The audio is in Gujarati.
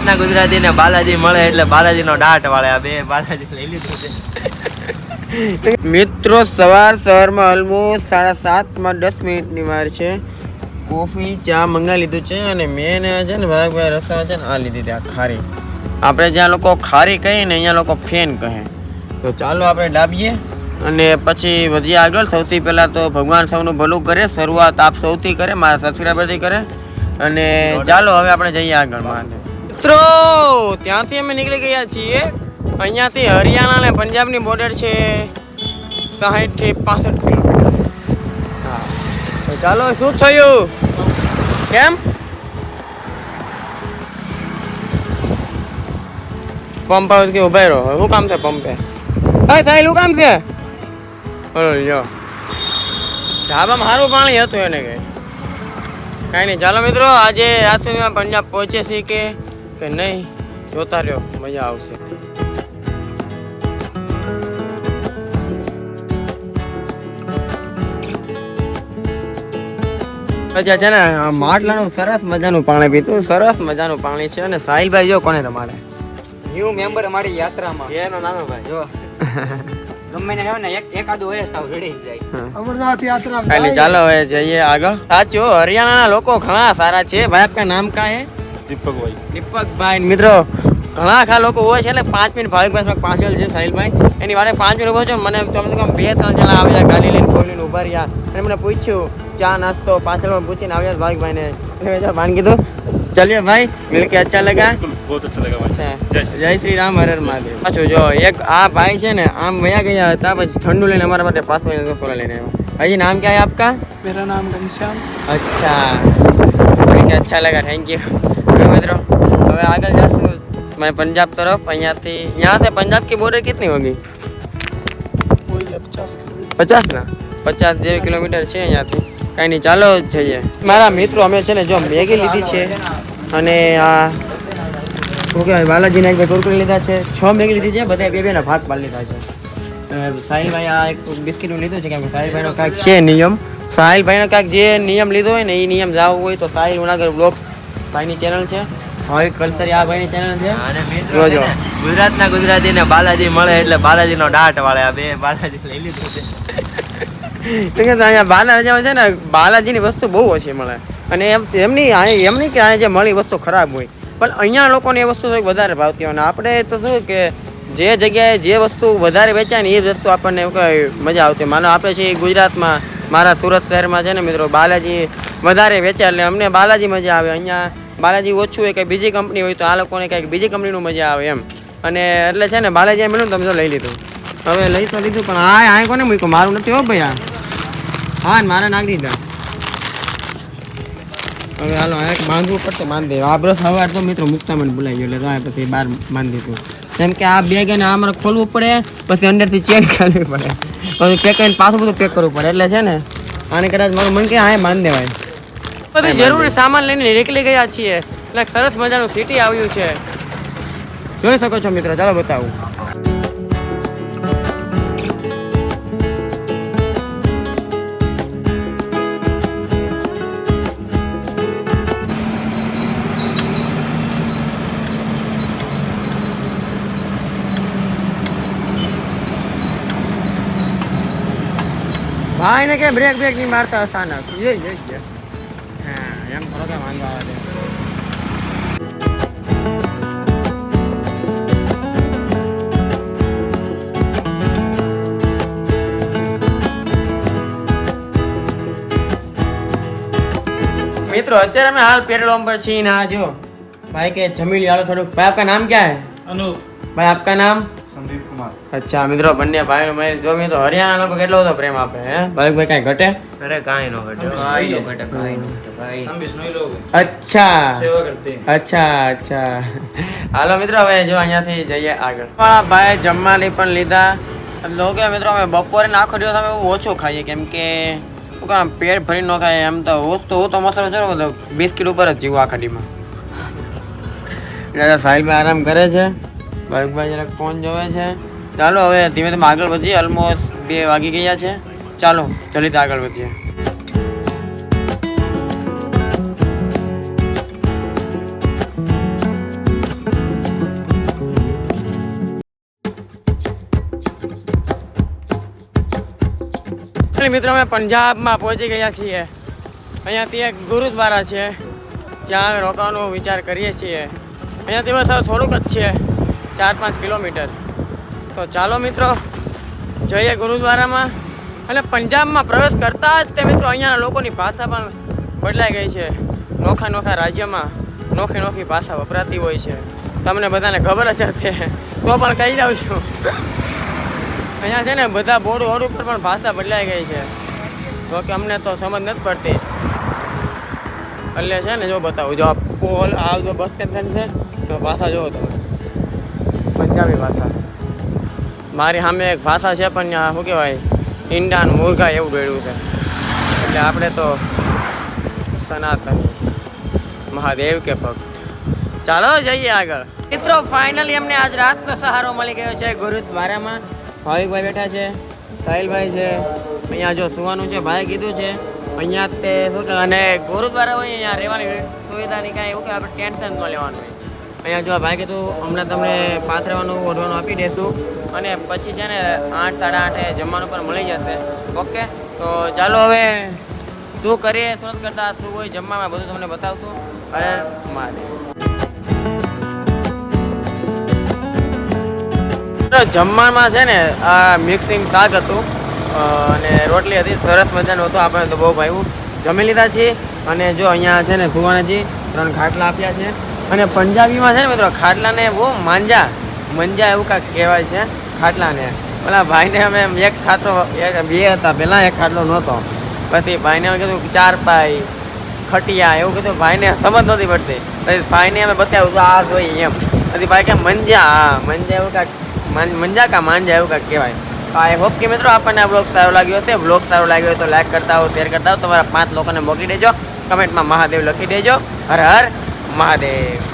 ગુજરાતના ગુજરાતી ને બાલાજી મળે એટલે બાલાજીનો ડાટ વાળે આ બે બાલાજી લઈ લીધું છે. મિત્રો સવારમાં ઓલમોસ્ટ 7:30 10 મિનિટની વાર છે. કોફી ચા મંગાવી લીધું છે અને મેં છે ને ભાઈ રસ્તા છે ને આ લીધી હતી આ ખારી. આપણે જ્યાં લોકો ખારી કહીએ ને અહીંયા લોકો ફેન કહે. તો ચાલો આપણે ડાબીએ અને પછી વધીએ આગળ. સૌથી પહેલાં તો ભગવાન સૌનું ભલું કરે, શરૂઆત આપ સૌથી કરે, મારા સબસ્ક્રાઈબરથી કરે. અને ચાલો હવે આપણે જઈએ આગળ. મિત્રો ત્યાંથી અમે નીકળી ગયા છીએ. અહીંયાથી હરિયાણા અને પંજાબની બોર્ડર છે 60 થી 65 કિલોમીટર. હા તો ચાલો. શું થયું? કેમ પંપ આવે કે ઉભા રહો? શું કામ છે પંપે? હા સાહેબ શું કામ છે? જો ઢાબામાં સારું પાણી હતું એને કે કાંઈ નહીં. ચાલો મિત્રો આજે આજ સુધીમાં પંજાબ પહોંચે છે કે નહીં જોતા રહ્યો, મજા આવશે. પછી છે ને માટલાનું સરસ મજાનું પાણી પીતું, સરસ મજાનું પાણી છે. અને સાહિલભાઈ જો કોને રમાડે, ન્યુ મેમ્બર અમારી યાત્રામાં. એનો નાનો ભાઈ જો ગમે ને હોય ને એકાદું હોય તાવ રેડી જાય. अमरनाथ यात्रा કાંઈ નહીં. ચાલો હવે જઈએ આગળ. સાચો હરિયાણાના લોકો ઘણા સારા છે. ભાઈ આપકા નામ કા હે? દીપકભાઈ. મિત્રો ઘણા ખા લોકો હોય છે એટલે 5 મિનિટ ભાવિકભાઈ પાછળ છે સાહિલભાઈ, એની વારે 5 મિનિટ ઉભો છો. મને તમે તો 2-3 જણા આવ્યા ગાડી લઈને ખોલીને ઉભા રહ્યા અને મને પૂછ્યું ચા નાસ્તો પાછળમાં પૂછીને આવ્યા ભાવિકભાઈને. એટલે મેં કીધું चलिए भाई मिलके अच्छा लगा. बहुत अच्छा लगा भाई. जय श्री राम, हर हर महादेव. પાછું જો એક આ ભાઈ છે ને આમ વયા ગયા હતા, પછી ઠંડુ લઈને અમારા માટે પાછો લઈને આવ્યા. भाई नाम क्या है आपका? मेरा नाम घनश्याम. अच्छा मिलके अच्छा लगा, थैंक यू. મિત્રો હવે આગળ જશું मैं पंजाब तरफ. અહીંયાથી यहाँ से पंजाब की बॉर्डर कितनी होगी? 50 ना 50 જેવી કિલોમીટર છે અહીંયાથી. કાંઈ નહીં ચાલો જઈએ. મારા મિત્રો અમે છે ને જો મેગી લીધી છે અને આ શું કહેવાય બાલાજીના એક કુરકુરી લીધા છે. 6 મેગી લીધી છે, બધા બે બેના ભાગ પાડી લીધા છે. સાહિલભાઈ આ એક બિસ્કીટનું લીધું છે કેમ કે સાહિલભાઈનો કાંઈક છે નિયમ. સાહિલભાઈનો કાંઈક જે નિયમ લીધો હોય ને એ નિયમ જાવું હોય તો સાહિલ ઉનાગર બ્લોગ્સ ભાઈની ચેનલ છે, ભાવિક કલતરી આ ભાઈની ચેનલ છે. અને મિત્રો જો ગુજરાતના ગુજરાતી ને બાલાજી મળે એટલે બાલાજીનો ડાટ વાળે આ બે બાલાજી લઈ લીધું છે. અહીંયા બાલાજી છે ને બાલાજીની વસ્તુ બહુ ઓછી મળે. અને એમની કે અહીંયા જે મળી વસ્તુ ખરાબ હોય, પણ અહીંયા લોકોને એ વસ્તુ વધારે ભાવતી હોય. અને આપણે તો શું કે જે જગ્યાએ જે વસ્તુ વધારે વેચાય ને એ જ વસ્તુ આપણને મજા આવતી. માનો આપણે છે ગુજરાતમાં, મારા સુરત શહેરમાં છે ને મિત્રો બાલાજી વધારે વેચાય એટલે અમને બાલાજી મજા આવે. અહીંયા બાલાજી ઓછું હોય, કંઈ બીજી કંપની હોય તો આ લોકોને કંઈક બીજી કંપનીનું મજા આવે એમ. અને એટલે છે ને બાલાજી મળ્યું તમે તો લઈ લીધું. હવે લઈ તો લીધું પણ આ કોને મૂક્યું? મારું નથી હો ભાઈ. હા ને મારે નાખી દીધા. હવે હાલો એક બાંધવું પડશે, બાંધી દે. આ બ્રશ હવે તો મિત્રો મૂકતા મને ભૂલાઈ ગયો એટલે તો પછી બહાર બાંધી દીધું. કેમ કે આ બેગ એને આ મારે ખોલવું પડે, પછી અંદરથી ચેન કાઢવી પડે, પછી પેક કરીને પાછું બધું પેક કરવું પડે. એટલે છે ને આને કદાચ મારું મન કે હા બાંધી દેવાય. બધું જરૂરી સામાન લઈને નીકળી ગયા છીએ એટલે સરસ મજાનું સિટી આવ્યું છે, જોઈ શકો છો મિત્રો. ચાલો બતાવું. ભાઈ ને કે બ્રેક નહીં મારતા અચાનક હા એમ થોડો કે વાંધો આવે છે. મિત્રો અત્યારે અમે હાલ पेट्रोल पंप पर છીએ. ना जो भाई के जमी लिया थोड़ा. भाई आपका नाम क्या है? अनूप. भाई आपका नाम? संदीप कुमार. અચ્છા મિત્રો બંને ભાઈનો મેં જો મેં તો હરિયાણા લોકો કેટલો બધો પ્રેમ આપે હે ભાઈ કાંઈ ઘટે? અરે કાંઈ નો ઘટે ભાઈ. हम बिश्नोई लोग અચ્છા सेवा करते हैं. અચ્છા હાલો મિત્રો હવે જો અહીંયાથી જઈએ આગળ. ભાઈ જમવાની પણ લીધા. લોકો મિત્રો અમે બપોરે આખો દિવસ અમે ઓછું ખાઈએ કેમ કે પેટ ભરી ન ખાય એમ તો હું તો મસાલો છે ને બિસ્કીટ ઉપર જ જીવું આ ખાડીમાં. સાહિલભાઈ આરામ કરે છે, ભાઈ જરાક ફોન જોવે છે. ચાલો હવે ધીમે ધીમે આગળ વધીએ. ઓલમોસ્ટ 2 વાગી ગયા છે. ચાલો જલ્દીથી આગળ વધીએ. ફાઇનલી મિત્રો અમે પંજાબમાં પહોંચી ગયા છીએ. અહીંયાથી એક ગુરુદ્વારા છે, ત્યાં રોકાવાનો વિચાર કરીએ છીએ. અહીંયાથી બસ હવે થોડુંક જ છે, 4-5 કિલોમીટર. તો ચાલો મિત્રો જઈએ ગુરુદ્વારામાં. અને પંજાબમાં પ્રવેશ કરતા જ તે મિત્રો અહીંયાના લોકોની ભાષા પણ બદલાઈ ગઈ છે. નોખા નોખા રાજ્યમાં નોખી નોખી ભાષા વપરાતી હોય છે, તમને બધાને ખબર જ હશે, તો પણ કહી જાઉં છું. અહીંયા છે ને બધા બોર્ડ ઉપર પણ ભાષા બદલાઈ ગઈ છે, તો કે અમને તો સમજ નથી પડતી. એટલે છે ને જો બતાવું, જો આ પોલ આ જો બસ સ્ટેશન છે તો ભાષા જોવો તમે, પંજાબી ભાષા. મારી સામે એક ભાષા છે પણ ત્યાં શું કહેવાય, ઈંડાન મુર્ગા એવું ગળ્યું છે. એટલે આપણે તો સનાતની મહાદેવ કે ભક્ત. ચાલો જઈએ આગળ. મિત્રો ફાઇનલી અમને આજ રાતનો સહારો મળી ગયો છે ગુરુદ્વારામાં. ભાવિકભાઈ બેઠા છે, સાહિલભાઈ છે. અહીંયા જો સુવાનું છે, ભાઈ કીધું છે અહીંયા તે શું કે, અને ગુરુદ્વારા હોય અહીંયા રહેવાની સુવિધાની કાંઈ એવું કે આપણે ટેન્શન ન લેવાનું હોય. અહીંયા જો ભાઈ કીધું હમણાં તમને પાથરવાનું ઓઢવાનું આપી દઈશું, અને પછી છે ને 8-8:30 જમવાનું પણ મળી જશે. ઓકે, તો ચાલો હવે શું કરીએ, શું કરતા શું હોય જમવામાં બધું તમને બતાવશું. અરે મારે જમવામાં છે ને આ મિક્સિંગ શાક હતું અને રોટલી હતી, સરસ મજાનું હતું. આપણે તો બહુ ભાવ્યું. જમી લીધા છીએ. અને જો અહીંયા છે ને સુવાના છે, 3 ખાટલા આપ્યા છે. અને પંજાબીમાં છે ને મિત્રો ખાટલાને બહુ મંજા એવું કાંઈક કહેવાય છે ખાટલાને. પેલા ભાઈને અમે એક ખાટલો, 2 હતા પહેલાં, એક ખાટલો નહોતો. પછી ભાઈને અમે કીધું 4 પાઈ ખટિયા એવું કીધું. ભાઈને સમજ નહોતી પડતી. પછી ભાઈને અમે બતાવ્યું તો આ જોઈએ એમ. પછી ભાઈ કે મંજા એવું કાંઈક મંજા કા માંજા એવું કાંઈક કહેવાય. આઈ હોપ કે મિત્રો આપણને આ બ્લોગ સારો લાગ્યો હશે. બ્લોગ સારો લાગ્યો હોય તો લાઈક કરતા હો, શેર કરતા હો, તમારા 5 લોકોને મોકલી દેજો. કમેન્ટમાં મહાદેવ લખી દેજો. હર હર મહાદેવ.